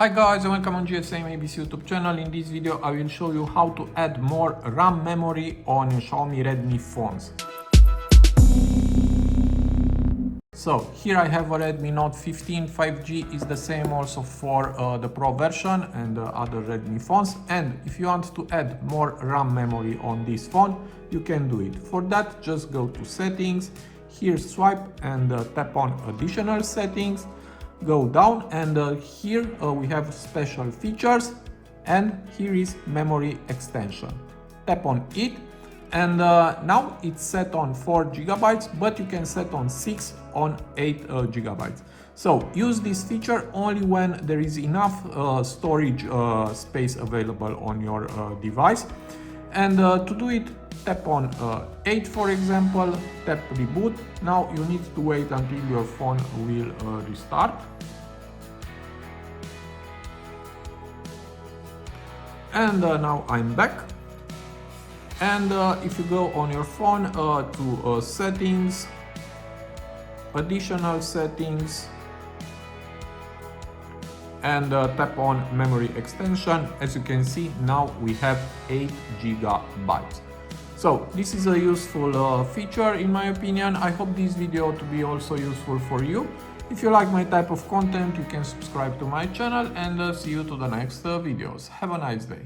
Hi guys and welcome on GSM-ABC YouTube channel. In this video I will show you how to add more RAM memory on Xiaomi Redmi phones. So here I have a Redmi Note 15 5G, is the same also for the Pro version and other Redmi phones. And if you want to add more RAM memory on this phone, you can do it. For that, just go to settings, here swipe and tap on additional settings. Go down and here we have special features and here is memory extension. Tap on it and now it's set on 4 gigabytes, but you can set on 6 on 8 gigabytes. So use this feature only when there is enough storage space available on your device. And to do it, tap on 8 for example, tap reboot. Now you need to wait until your phone will restart. And now I'm back. And if you go on your phone to settings, additional settings, and tap on memory extension, as you can see now we have 8 gigabytes. So this is a useful feature in my opinion. I hope this video to be also useful for you. If you like my type of content, you can subscribe to my channel and see you to the next videos. Have a nice day.